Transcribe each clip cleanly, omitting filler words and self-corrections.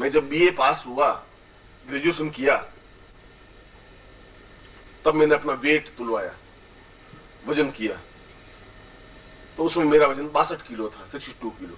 मैं जब बीए पास हुआ, ग्रेजुएशन किया, तब मैंने अपना वेट तुलवाया, वजन किया, तो उसमें मेरा वजन 62 किलो था, 62 किलो।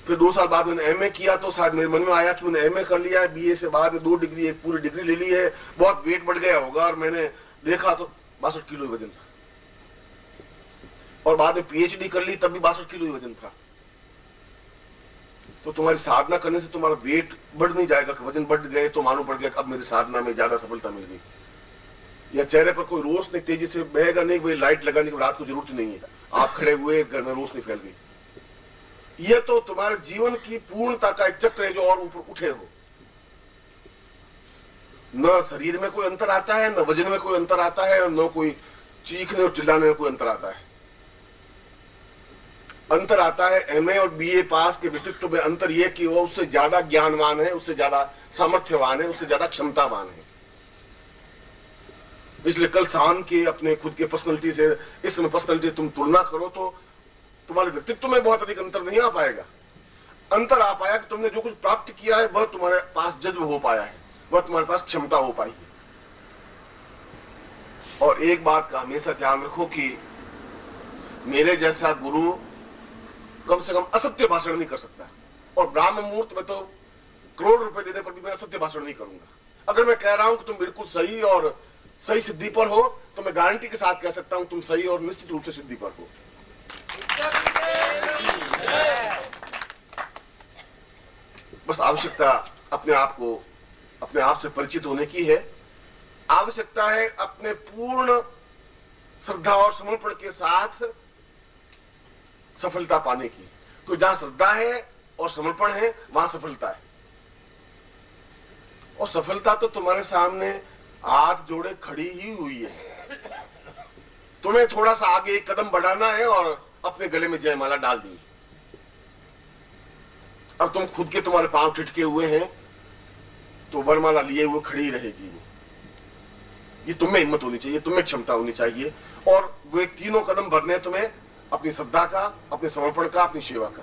फिर 2 साल बाद मैंने एमए किया, तो शायद मेरे मन में आया कि मैंने एमए कर लिया है, बीए से बाद में 2 डिग्री, एक पूरी डिग्री ले ली है, बहुत वेट बढ़ गया होगा, और मैंने देखा तो 62 किलो वजन था। और बाद में पीएचडी कर ली, तब भी 62 किलो वजन था। तो तुम्हारी साधना करने से तुम्हारा वेट बढ़ नहीं जाएगा, वजन बढ़ गए तो मालूम पड़ गया अब मेरी साधना में ज्यादा सफलता मिल गई, या चेहरे पर कोई रोशनी तेजी से बहेगा नहीं, कोई लाइट लगाने की रात को जरूरत नहीं है, आप खड़े हुए घर में रोशनी फैल गई। यह तो तुम्हारे जीवन की पूर्णता का एक चक्र है जो और ऊपर उठे हो। न शरीर में कोई अंतर आता है, न वजन में कोई अंतर आता है, और न कोई चीखने और चिल्लाने में कोई अंतर आता है। अंतर आता है एमए और बीए पास के व्यक्तित्व में अंतर यह कि वो उससे ज्यादा ज्ञानवान है, उससे ज्यादा सामर्थ्यवान है, उससे ज्यादा क्षमतावान है। इसलिए कल शाम के अपने खुद के पर्सनैलिटी से इस समय पर्सनैलिटी तुम तुलना करो तो तुम्हारे व्यक्तित्व में बहुत अधिक अंतर नहीं आ पाएगा। अंतर आ पाया कि तुमने जो कुछ प्राप्त किया है वह तुम्हारे पास जज्ब हो पाया है, वह तुम्हारे पास क्षमता हो पाई है। और एक बात का हमेशा ध्यान रखो कि मेरे जैसा गुरु कम से कम असत्य भाषण नहीं कर सकता, और ब्राह्म मुहूर्त में तो करोड़ रुपए देने पर भी मैं असत्य भाषण नहीं करूंगा। अगर मैं कह रहा हूं कि तुम बिल्कुल सही और सही सिद्धि पर हो, तो मैं गारंटी के साथ कह सकता हूं तुम सही और निश्चित रूप से सिद्धि पर हो। बस आवश्यकता अपने आप से परिचित होने की है। आवश्यकता है अपने पूर्ण श्रद्धा और समर्पण के साथ सफलता पाने की। तो जहां श्रद्धा है और समर्पण है वहां सफलता है, और सफलता तो तुम्हारे सामने हाथ जोड़े खड़ी ही हुई है। तुम्हें थोड़ा सा आगे एक कदम बढ़ाना है और अपने गले में जयमाला डाल दी। अब तुम खुद के तुम्हारे पांव टिटके हुए हैं तो वरमाला लिए हुए खड़ी रहेगी। ये तुम्हें हिम्मत होनी चाहिए, तुम्हें क्षमता होनी चाहिए, और वो 3 कदम भरने तुम्हें अपनी श्रद्धा का, अपने समर्पण का, अपनी सेवा का।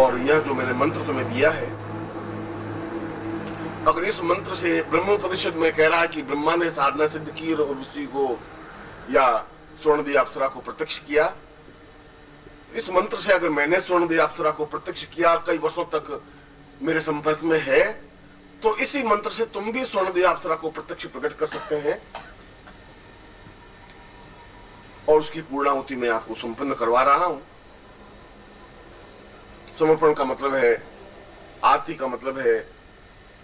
और यह जो मैंने मंत्र तुम्हें दिया है, अगर इस मंत्र से ब्रह्मोपनिषद में कह रहा है कि ब्रह्मा ने साधना सिद्ध की और उसी को या स्वर्णदेह अप्सरा को प्रत्यक्ष किया, इस मंत्र से अगर मैंने स्वर्णदेह अप्सरा को प्रत्यक्ष किया और कई वर्षों तक मेरे संपर्क में है, तो इसी मंत्र से तुम भी स्वर्णदेह अप्सरा को प्रत्यक्ष प्रकट कर सकते हैं, और उसकी पूर्णाहुति में आपको संपन्न करवा रहा हूं। समर्पण का मतलब है, आरती का मतलब है,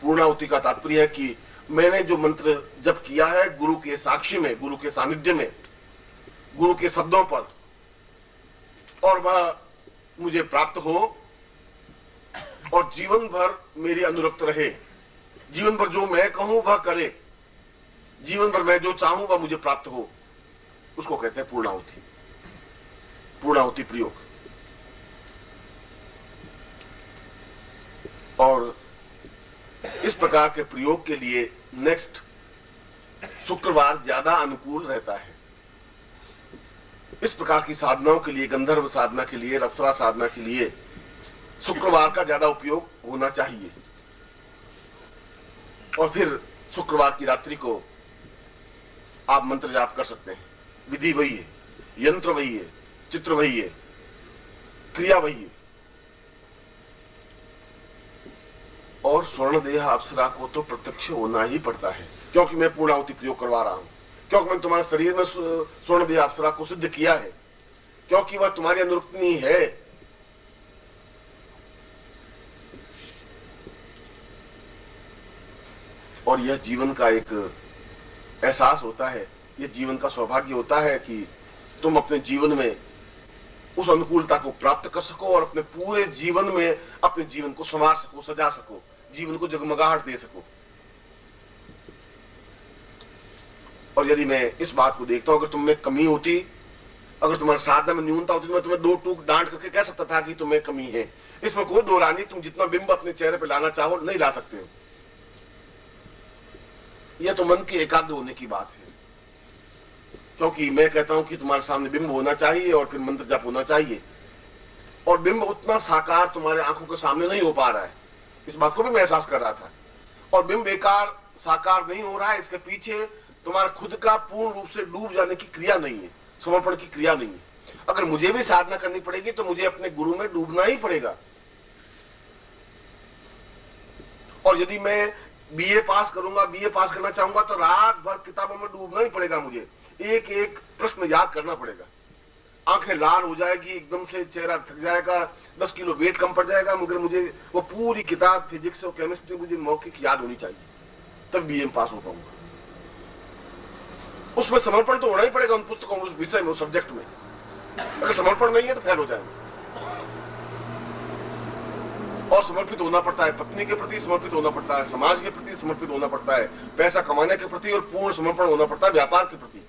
पूर्णाहुति का तात्पर्य है कि मैंने जो मंत्र जप किया है गुरु के साक्षी में, गुरु के सानिध्य में, गुरु के शब्दों पर, और वह मुझे प्राप्त हो और जीवन भर मेरी अनुरक्त रहे। जीवन भर जो मैं कहूं वह करे, जीवन भर मैं जो चाहूं वह मुझे प्राप्त हो, उसको कहते हैं पूर्णाहुति, पूर्णाहुति प्रयोग। और इस प्रकार के प्रयोग के लिए नेक्स्ट शुक्रवार ज्यादा अनुकूल रहता है। इस प्रकार की साधनाओं के लिए, गंधर्व साधना के लिए, अप्सरा साधना के लिए शुक्रवार का ज्यादा उपयोग होना चाहिए। और फिर शुक्रवार की रात्रि को आप मंत्र जाप कर सकते हैं। विधि वही है, यंत्र वही है, चित्र वही है, क्रिया वही है। और स्वर्णदेह अप्सरा को तो प्रत्यक्ष होना ही पड़ता है, क्योंकि मैं पूर्णाहुति प्रयोग करवा रहा हूं, क्योंकि मैंने तुम्हारे शरीर में स्वर्णदेह अप्सरा को सिद्ध किया है, क्योंकि वह तुम्हारी अनुरक्तनी है। और यह जीवन का एक एहसास होता है, यह जीवन का सौभाग्य होता है कि तुम अपने जीवन में उस अनुकूलता को प्राप्त कर सको और अपने पूरे जीवन में अपने जीवन को संवार सको, सजा सको, जीवन को जगमगाहट दे सको। और यदि मैं इस बात को देखता हूं, अगर तुम में कमी होती, अगर तुम्हारी साधना में न्यूनता होती, तो मैं तुम्हें 2 टूक डांट करके कह सकता था कि तुम्हें कमी है। इसमें कोई दो राय नहीं, तुम जितना बिंब अपने चेहरे पर लाना चाहो नहीं ला सकते हो। यह तो मन के एकाग्र होने की बात है। क्योंकि मैं कहता हूं कि तुम्हारे सामने बिंब होना चाहिए और फिर मंत्र जप होना चाहिए, और बिंब उतना साकार तुम्हारे आंखों के सामने नहीं हो पा रहा है, इस बात को भी मैं एहसास कर रहा था। और बिंब बेकार साकार नहीं हो रहा है, इसके पीछे तुम्हारा खुद का पूर्ण रूप से डूब जाने की क्रिया नहीं है, समर्पण की क्रिया नहीं है। अगर मुझे भी साधना करनी पड़ेगी तो मुझे अपने गुरु में डूबना ही पड़ेगा। और यदि मैं बीए पास करूंगा, बीए पास करना चाहूंगा तो रात भर किताबों में डूबना ही पड़ेगा, मुझे एक एक प्रश्न याद करना पड़ेगा। आंखें लाल हो जाएगी, एकदम से चेहरा थक जाएगा, 10 किलो वेट कम पड़ जाएगा, मगर मुझे वो पूरी किताब फिजिक्स और केमिस्ट्री मुझे मौखिक याद होनी चाहिए, तब बीए में पास हो पाऊंगा। उसमें समर्पण तो होना ही पड़ेगा, उन पुस्तकों में, उस विषय में, उस सब्जेक्ट में। अगर समर्पण नहीं है तो फेल हो जाएंगे। और समर्पित होना पड़ता है, पत्नी के प्रति समर्पित होना पड़ता है, समाज के प्रति समर्पित होना पड़ता है, पैसा कमाने के प्रति, और पूर्ण समर्पण होना पड़ता है व्यापार के प्रति।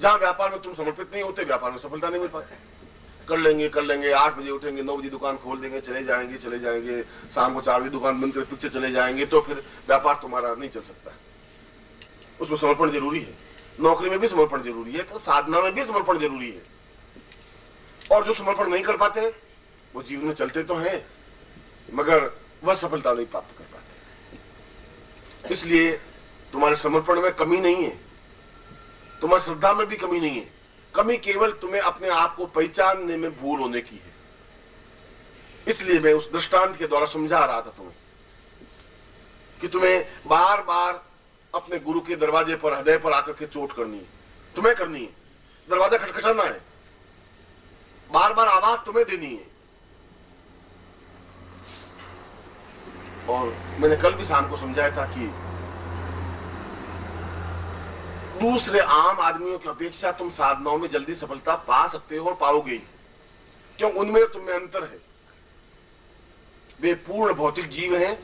जहां व्यापार में तुम समर्पित नहीं होते, व्यापार में सफलता नहीं मिल पाती। कर लेंगे 8 बजे उठेंगे, 9 बजे दुकान खोल देंगे, चले जाएंगे, शाम को 4 बजे दुकान बंद कर पिक्चर चले जाएंगे, तो फिर व्यापार तुम्हारा नहीं चल सकता। उसमें समर्पण जरूरी है, नौकरी में भी समर्पण जरूरी है, तो साधना में भी समर्पण जरूरी है। और जो समर्पण नहीं कर पाते वो जीवन में चलते तो हैं, मगर वह सफलता नहीं प्राप्त कर पाते। इसलिए तुम्हारे समर्पण में कमी नहीं है, तुम्हारी श्रद्धा में भी कमी नहीं है, कमी केवल तुम्हें अपने आप को पहचानने में भूल होने की है। इसलिए मैं उस दृष्टांत के द्वारा समझा रहा था तुम्हें कि तुम्हें बार बार अपने गुरु के दरवाजे पर, हृदय पर आकर के चोट करनी है, तुम्हें करनी है, दरवाजा खटखटाना है, बार बार आवाज तुम्हें देनी है। और मैंने कल भी शाम को समझाया था कि दूसरे आम आदमियों की अपेक्षा तुम साधनाओं में जल्दी सफलता पा सकते हो और पाओगे ही, क्यों? उनमें तुम में अंतर है। वे पूर्ण भौतिक जीव हैं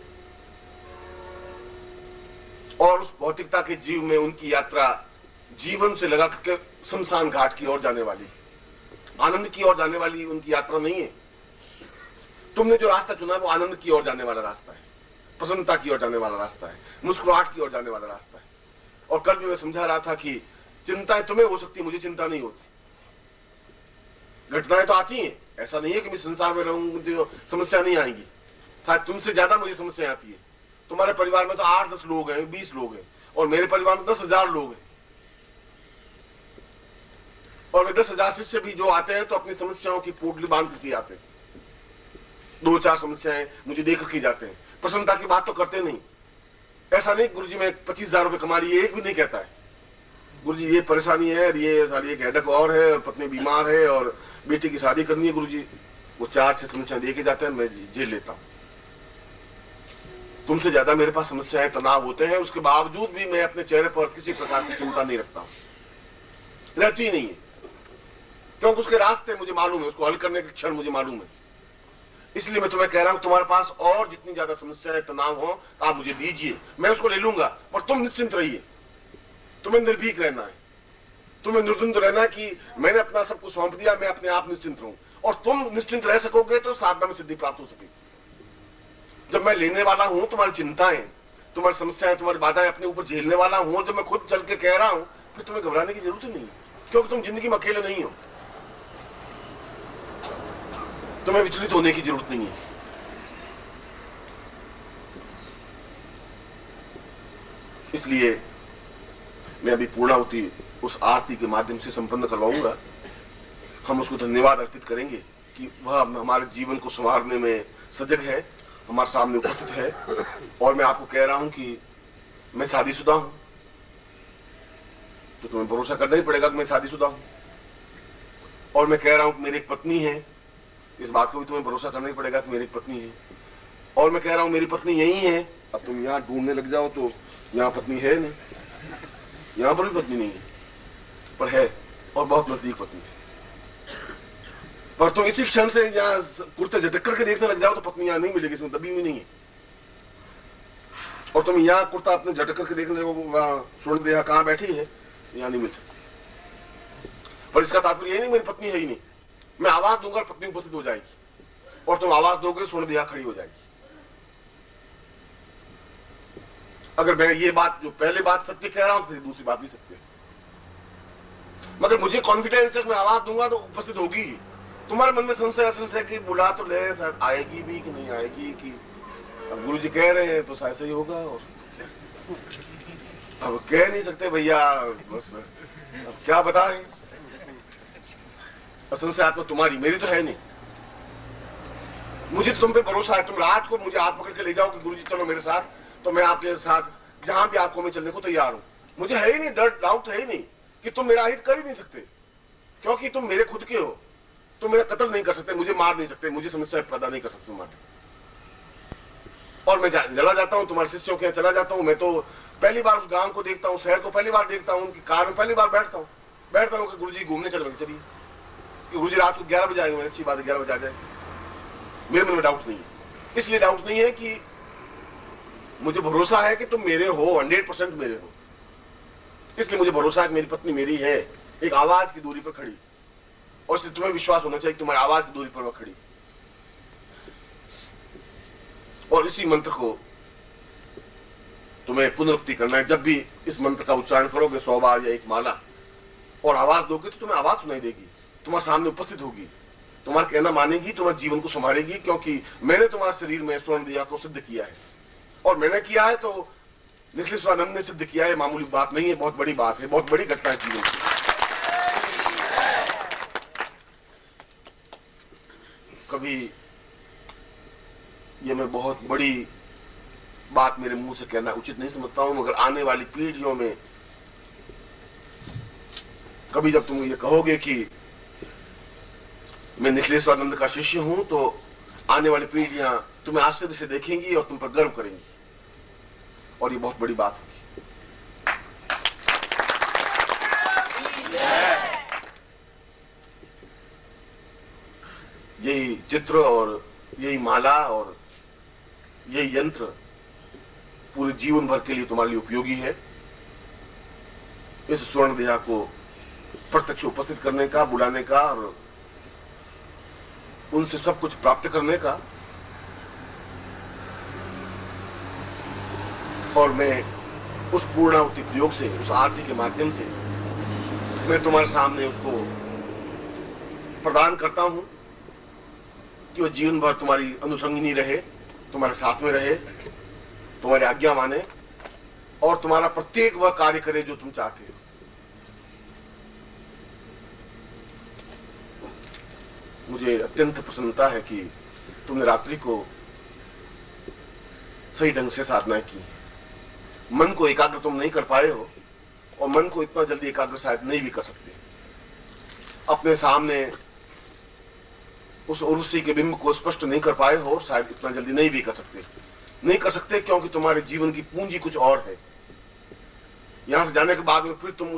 और उस भौतिकता के जीव में उनकी यात्रा जीवन से लगा करके शमशान घाट की ओर जाने वाली, आनंद की ओर जाने वाली उनकी यात्रा नहीं है। तुमने जो रास्ता चुना है वो आनंद की ओर जाने वाला रास्ता है, प्रसन्नता की ओर जाने वाला रास्ता है, मुस्कुराहट की ओर जाने वाला रास्ता है। और कल भी मैं समझा रहा था कि चिंताएं तुम्हें हो सकती, मुझे चिंता नहीं होती। घटनाएं तो आती हैं, ऐसा नहीं है कि मैं संसार में रहूंगी तो समस्या नहीं आएंगी, शायद तुमसे ज्यादा मुझे समस्या आती है। तुम्हारे परिवार में तो 8-10 लोग हैं, 20 लोग हैं, और मेरे परिवार में 10,000 लोग हैं। और वे 10,000 शिष्य भी जो आते हैं तो अपनी समस्याओं की पोटली बांध करके आते हैं। 2-4 समस्याएं मुझे देख के जाते हैं, प्रसन्नता की बात तो करते नहीं। ऐसा नहीं गुरुजी मैं 25,000 रुपए कमा रही है, एक भी नहीं कहता है गुरुजी ये परेशानी है, ये सारी एक हेडक और है, और पत्नी बीमार है, और बेटी की शादी करनी है गुरुजी। वो 4-6 समस्याएं देके जाते हैं, मैं झेल लेता हूं। तुमसे ज्यादा मेरे पास समस्याएं, तनाव होते हैं, उसके बावजूद भी मैं अपने चेहरे पर किसी प्रकार की चिंता नहीं रखता हूं, रहती नहीं है, क्योंकि उसके रास्ते मुझे मालूम है, उसको हल करने के क्षण मुझे मालूम है। इसलिए मैं तुम्हें कह रहा हूं, तुम्हारे पास और जितनी ज्यादा समस्याएं, तनाव हो तो आप मुझे दीजिए, मैं उसको ले लूंगा। पर तुम निश्चिंत रहिए, तुम्हें निर्भीक रहना है, तुम्हें निर्द्वंद रहना है कि मैंने अपना सब कुछ सौंप दिया, मैं अपने आप निश्चिंत रहूं। और तुम निश्चिंत रह सकोगे तो साधना में सिद्धि प्राप्त हो सकेगी। जब मैं लेने वाला हूं तुम्हारी चिंताएं, तुम्हारी समस्याएं, तुम्हारी बाधाएं अपने ऊपर झेलने वाला हूं, जब मैं खुद चल के कह रहा हूं, फिर तुम्हें घबराने की जरूरत ही नहीं, क्योंकि तुम जिंदगी में अकेले नहीं हो, तुम्हें विचलित होने की जरूरत नहीं है। इसलिए मैं अभी पूर्णाहुति उस आरती के माध्यम से संपन्न करवाऊंगा। हम उसको धन्यवाद अर्पित करेंगे कि वह हमारे जीवन को संवारने में सजग है, हमारे सामने उपस्थित है। और मैं आपको कह रहा हूं कि मैं शादीशुदा हूं, तो तुम्हें भरोसा करना ही पड़ेगा कि मैं शादीशुदा हूं। और मैं कह रहा हूं कि मेरी एक पत्नी है, इस बात को भी तुम्हें भरोसा करना ही पड़ेगा कि मेरी एक पत्नी है। और मैं कह रहा हूं मेरी पत्नी यही है। अब तुम यहाँ ढूंढने लग जाओ तो यहाँ पत्नी है नहीं, यहाँ पर भी पत्नी नहीं है, पर है, और बहुत नजदीक पत्नी है। पर तुम इसी क्षण से यहाँ कुर्ते झटक करके देखने लग जाओ तो पत्नी यहाँ नहीं मिलेगी, इसमें दबी हुई नहीं है। और तुम यहाँ कुर्ता अपने झटक करके देखने लगो, वहां सुन दिया कहाँ बैठी है, यहाँ नहीं मिल सकती। पर इसका तात्पर्य यही नहीं मेरी पत्नी है ही नहीं। मैं आवाज दूंगा, पत्नी उपस्थित हो जाएगी, और तुम आवाज दोगे, सुन दिया खड़ी हो जाएगी। अगर मैं ये बात, जो पहले बात सत्य कह रहा हूं, तो दूसरी बात भी सत्य है। मगर मुझे कॉन्फिडेंस है कि मैं आवाज दूंगा तो उपस्थित होगी ही। तुम्हारे मन में संशय संशय कि बुला तो ले, शायद आएगी भी कि नहीं आएगी, कि अब गुरु जी कह रहे हैं तो शायद सही होगा, और अब कह नहीं सकते भैया, बस अब क्या बता रहे। संशय आत्मा तुम्हारी, मेरी तो है नहीं। मुझे तो तुम पे भरोसा है। तुम रात को मुझे हाथ पकड़ के ले जाओ कि गुरु जी चलो मेरे साथ, तो मैं आपके साथ जहां भी आपको मैं चलने को तैयार हूं। मुझे है ही नहीं डर, डाउट है ही नहीं कि तुम मेरा हित कर ही नहीं सकते, क्योंकि तुम मेरे खुद के हो। तुम मेरा कत्ल नहीं कर सकते, मुझे मार नहीं सकते, मुझे समस्या पैदा नहीं कर सकते तुम्हारे। और मैं चला जाता हूँ तुम्हारे शिष्यों के यहाँ चला जाता हूँ। मैं तो पहली बार उस गांव को देखता हूँ, शहर को पहली बार देखता हूँ, उनकी कार में पहली बार बैठता हूँ कि गुरु जी घूमने चले, चलिए कि गुरु जी रात को 11 बजे आएंगे। अच्छी बात है, 11 बजे आ जाए। मेरे मन में डाउट नहीं है। इसलिए डाउट नहीं है कि मुझे भरोसा है कि तुम मेरे हो, 100% मेरे हो। इसलिए मुझे भरोसा है कि मेरी पत्नी मेरी है, एक आवाज की दूरी पर खड़ी, और इसलिए तुम्हें विश्वास होना चाहिए कि तुम्हारी आवाज की दूरी पर वह खड़ी। और इसी मंत्र को तुम्हें पुनरुक्ति करना है। जब भी इस मंत्र का उच्चारण करोगे 100 बार या एक माला, और आवाज दोगे तो तुम्हें आवाज सुनाई देगी, तुम्हारे सामने उपस्थित होगी, तुम्हारा कहना मानेगी, तुम्हारे जीवन को संभालेगी, क्योंकि मैंने तुम्हारे शरीर में स्वर्ण दिया को सिद्ध किया है। और मैंने किया है तो निखिलेश्वरानंद ने सिद्ध किया है। मामूली बात नहीं है, बहुत बड़ी बात है, बहुत बड़ी घटना है जीवन की। कभी ये मैं बहुत बड़ी बात मेरे मुंह से कहना उचित नहीं समझता हूं, मगर आने वाली पीढ़ियों में कभी जब तुम ये कहोगे कि मैं निखिलेश्वरानंद का शिष्य हूं, तो आने वाली पीढ़ियां तुम्हें आश्चर्य से देखेंगी और तुम पर गर्व करेंगी, और ये बहुत बड़ी बात होगी। यही चित्र और यही माला और यही यंत्र पूरे जीवन भर के लिए तुम्हारे लिए उपयोगी है। इस स्वर्ण देहा को प्रत्यक्ष उपस्थित करने का, बुलाने का, और उनसे सब कुछ प्राप्त करने का। और मैं उस पूर्णाहुति प्रयोग से, उस आरती के माध्यम से मैं तुम्हारे सामने उसको प्रदान करता हूं कि वो जीवन भर तुम्हारी अनुसंगिनी रहे, तुम्हारे साथ में रहे, तुम्हारी आज्ञा माने, और तुम्हारा प्रत्येक वह कार्य करे जो तुम चाहते हो। मुझे अत्यंत प्रसन्नता है कि तुमने रात्रि को सही ढंग से साधना की। मन को एकाग्र तुम नहीं कर पाए हो, और मन को इतना जल्दी एकाग्र शायद नहीं भी कर सकते। अपने सामने उस उर्वशी के बिंब को स्पष्ट नहीं कर पाए हो, शायद इतना जल्दी नहीं भी कर सकते, क्योंकि तुम्हारे जीवन की पूंजी कुछ और है। यहां से जाने के बाद में फिर तुम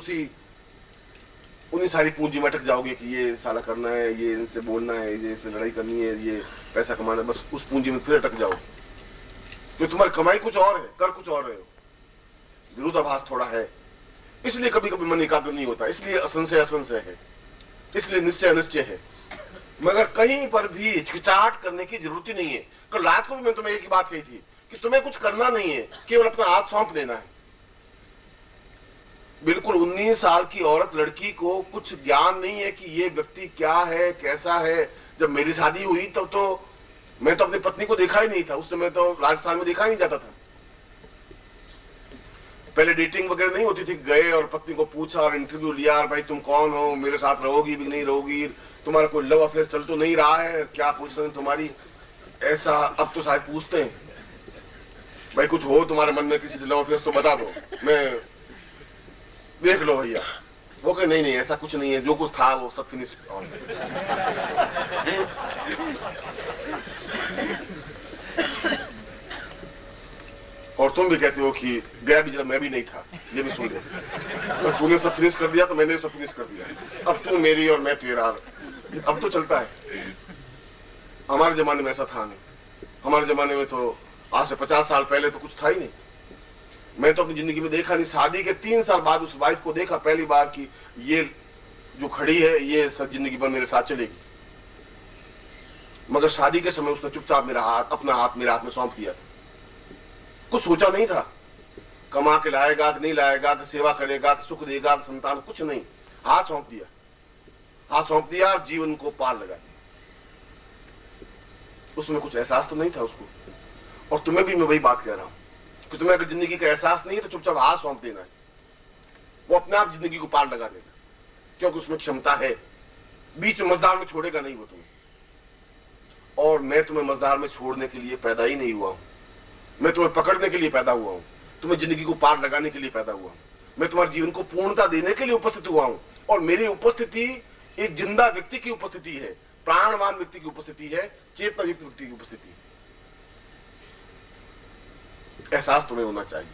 उन्हीं सारी पूंजी में अटक जाओगे कि ये साला करना है, ये इनसे बोलना है, ये इनसे लड़ाई करनी है, ये पैसा कमाना है, बस उस पूंजी में फिर अटक जाओगे। तो तुम्हारी कमाई कुछ और है, कर कुछ और रहे हो, विरोधाभास थोड़ा है। इसलिए कभी कभी मन एकाग्र नहीं होता, इसलिए असंशय है, इसलिए निश्चय अनिश्चय है। मगर कहीं पर भी हिचकिचाहट करने की जरूरत ही नहीं है। कल रात को भी मैं तुम्हें एक ही बात कही थी कि तुम्हें कुछ करना नहीं है, केवल अपना हाथ सौंप देना है। बिल्कुल 19 साल की औरत लड़की को कुछ ज्ञान नहीं है कि ये व्यक्ति क्या है, कैसा है। जब मेरी शादी हुई तब तो मैं तो अपनी पत्नी को देखा ही नहीं था। उस समय तो राजस्थान में देखा नहीं जाता था। पहले डेटिंग वगैरह नहीं होती थी। गए और पत्नी को पूछा और इंटरव्यू लिया, और भाई तुम कौन हो, मेरे साथ रहोगी भी नहीं रहोगी, तुम्हारा कोई लव अफेयर चल तो नहीं रहा है, क्या पोजीशन है तुम्हारी, ऐसा। अब तो शायद पूछते हैं, भाई कुछ हो तुम्हारे मन में किसी से लव अफेयर तो बता दो, मैं देख लो भैया। वो कहे नहीं ऐसा कुछ नहीं है, जो कुछ था वो सब फिनिश। और तुम भी कहते हो कि गया भी जब मैं भी नहीं था, ये भी सुन लो। तो तूने सब फिनिश कर दिया तो मैंने सब फिनिश कर दिया। अब तू मेरी और मैं तेरा, अब तो चलता है। हमारे जमाने में ऐसा था नहीं। हमारे जमाने में तो आज से 50 साल पहले तो कुछ था ही नहीं। मैं तो अपनी जिंदगी में देखा नहीं। शादी के 3 साल बाद उस वाइफ को देखा पहली बार कि ये जो खड़ी है ये सब जिंदगी भर मेरे साथ चलेगी। मगर शादी के समय उसने चुपचाप मेरा हाथ, अपना हाथ मेरे हाथ में सौंप दिया था। कुछ सोचा नहीं था, कमा के लाएगा कि नहीं लाएगा, कि सेवा करेगा, कि सुख देगा, कि संतान, कुछ नहीं। हाथ सौंप दिया और जीवन को पार लगा दिया। उसमें कुछ एहसास तो नहीं था उसको। और तुम्हें भी मैं वही बात कह रहा हूं कि तुम्हें अगर जिंदगी का एहसास नहीं है तो चुपचाप हाथ सौंप देना है, वो अपने आप जिंदगी को पार लगा देगा, क्योंकि उसमें क्षमता है। बीच में मझधार में छोड़ेगा नहीं वो तुम्हें। और मैं तुम्हें मझधार में छोड़ने के लिए पैदा ही नहीं हुआ हूं, मैं तुम्हें पकड़ने के लिए पैदा हुआ हूं, तुम्हें जिंदगी को पार लगाने के लिए पैदा हुआ हूं, मैं तुम्हारे जीवन को पूर्णता देने के लिए उपस्थित हुआ हूं। और मेरी उपस्थिति एक जिंदा व्यक्ति की उपस्थिति है, प्राणवान व्यक्ति की उपस्थिति है, चेतना युक्त व्यक्ति की उपस्थिति है। एहसास तुम्हें होना चाहिए।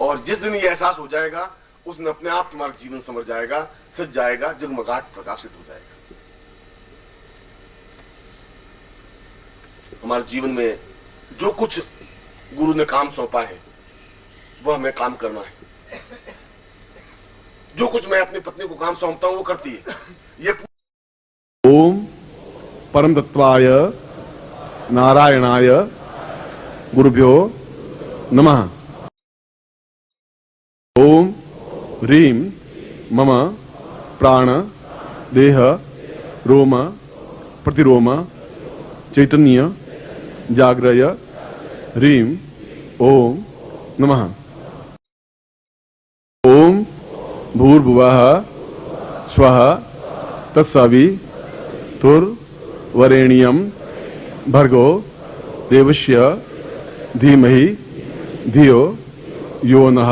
और जिस दिन ये एहसास हो जाएगा उस दिन अपने आप तुम्हारा जीवन समझ जाएगा, सज जाएगा, जगमगाहट प्रकाशित हो जाएगा। हमारे जीवन में जो कुछ गुरु ने काम सौंपा है वह हमें काम करना है। जो कुछ मैं अपनी पत्नी को काम सौंपता हूं वो करती है। ये ओम परम तत्वाय नारायणाय गुरुभ्यो नमः। ओम ह्रीं मम प्राण देह रोम प्रतिरोम चैतन्य जाग्रय ह्रीं ओम नमः। ओम भूर्भुवः स्वः तत्सवितुर्वरेण्यं भर्गो देवस्य धीमहि धियो यो नः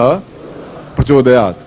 प्रचोदयात्।